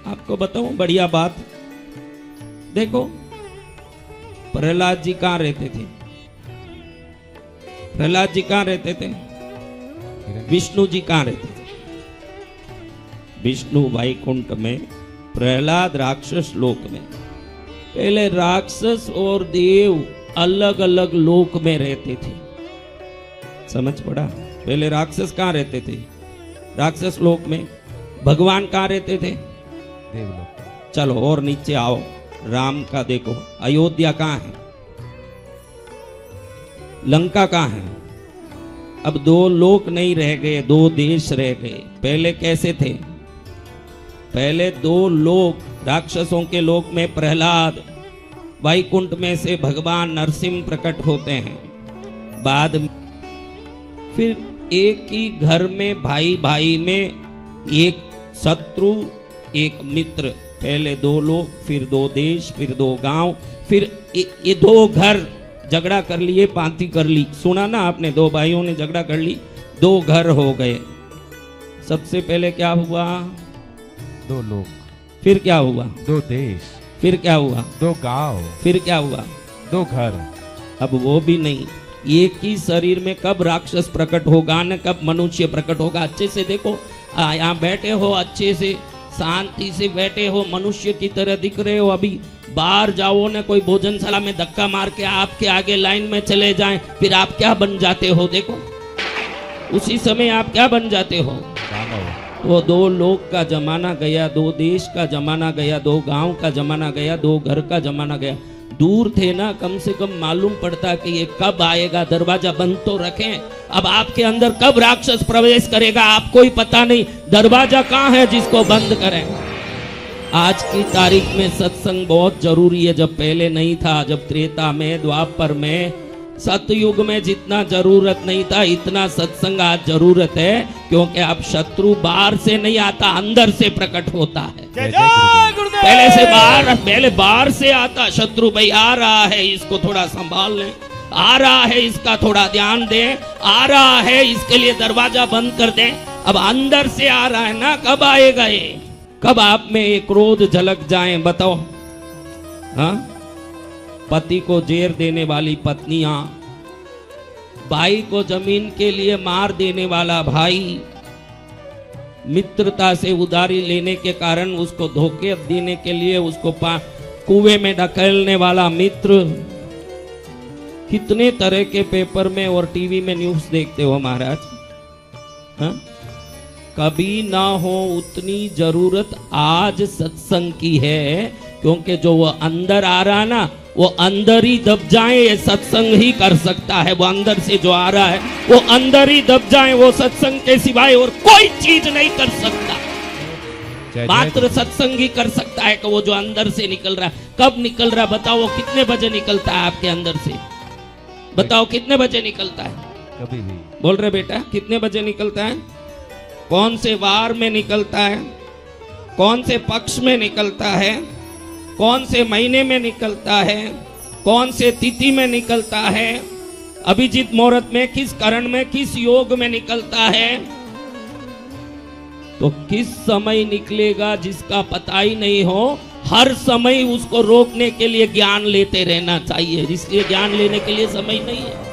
आपको बताऊं बढ़िया बात, देखो प्रहलाद जी कहाँ रहते थे? प्रहलाद जी कहाँ रहते थे? विष्णु जी कहाँ रहते थे? विष्णु वैकुंठ में, प्रहलाद राक्षस लोक में। पहले राक्षस और देव अलग अलग लोक में रहते थे, समझ पड़ा? पहले राक्षस कहाँ रहते थे? राक्षस लोक में। भगवान कहाँ रहते थे? देवलोक। चलो और नीचे आओ, राम का देखो, अयोध्या कहाँ है? लंका कहाँ है? अब दो लोक नहीं रह गए, दो देश रह गए। पहले कैसे थे? पहले दो लोक, राक्षसों के लोक में प्रहलाद, वैकुंठ में से भगवान नरसिंह प्रकट होते हैं। बाद में फिर एक ही घर में भाई भाई में एक शत्रु एक मित्र। पहले दो लोग, फिर दो देश, फिर दो गांव, फिर ये दो घर झगड़ा कर लिए, पांति कर ली। सुना ना आपने? दो भाइयों ने झगड़ा कर ली, दो घर हो गए। सबसे पहले क्या हुआ? दो लोग। फिर क्या हुआ? दो देश। फिर क्या हुआ? दो गांव। फिर क्या हुआ? दो घर। अब वो भी नहीं। एक ही शरीर में कब राक्षस प्रकट होगा न कब मनुष्य प्रकट होगा? अच्छे से देखो, यहाँ बैठे हो, अच्छे से शांति से बैठे हो, मनुष्य की तरह दिख रहे हो। अभी बाहर जाओ न, कोई भोजनशाला में धक्का मार के आपके आगे लाइन में चले जाएं, फिर आप क्या बन जाते हो? देखो उसी समय आप क्या बन जाते हो? वो दो लोक का जमाना गया, दो देश का जमाना गया, दो गांव का जमाना गया, दो घर का जमाना गया। दूर थे ना, कम से कम मालूम पड़ता कि ये कब आएगा। दरवाजा बंद तो रखें, अब आपके अंदर कब राक्षस प्रवेश करेगा आपको ही पता नहीं। दरवाजा कहाँ है जिसको बंद करें? आज की तारीख में सत्संग बहुत जरूरी है। जब पहले नहीं था, जब त्रेता में, द्वापर में, सतयुग में जितना जरूरत नहीं था, इतना सत्संग आज जरूरत है। क्योंकि अब शत्रु बाहर से नहीं आता, अंदर से प्रकट होता है। पहले बाहर से आता शत्रु, भाई आ रहा है, इसको थोड़ा संभाल लें, आ रहा है इसका थोड़ा ध्यान दें, आ रहा है इसके लिए दरवाजा बंद कर दें। अब अंदर से आ रहा है ना, कब आएगा ये? कब आप में एक क्रोध झलक जाए बताओ? हाँ, पति को जेर देने वाली पत्नियां, भाई को जमीन के लिए मार देने वाला भाई, मित्रता से उधारी लेने के कारण उसको धोखे देने के लिए उसको कुएं में ढकेलने वाला मित्र। कितने तरह के पेपर में और टीवी में न्यूज़ देखते हो महाराज। हाँ? कभी ना हो उतनी जरूरत आज सत्संग की है, क्योंकि जो वो अंदर आ रहा ना, वो अंदर ही दब जाए, ये सत्संग ही कर सकता है। वो अंदर से जो आ रहा है वो अंदर ही दब जाए, वो सत्संग के सिवाय और कोई चीज नहीं कर सकता। मात्र सत्संग ही कर सकता है कि वो जो अंदर से निकल रहा है। कब निकल रहा है बताओ? कितने बजे निकलता है आपके अंदर से? बताओ कितने बजे निकलता है? कभी भी। बोल रहे बेटा, कितने बजे निकलता है? कौन से वार में निकलता है? कौन से पक्ष में निकलता है? कौन से महीने में निकलता है? कौन से तिथि में निकलता है? अभिजीत मुहूर्त में, किस करण में, किस योग में निकलता है? तो किस समय निकलेगा जिसका पता ही नहीं हो, हर समय उसको रोकने के लिए ज्ञान लेते रहना चाहिए। इसलिए ज्ञान लेने के लिए समय नहीं है।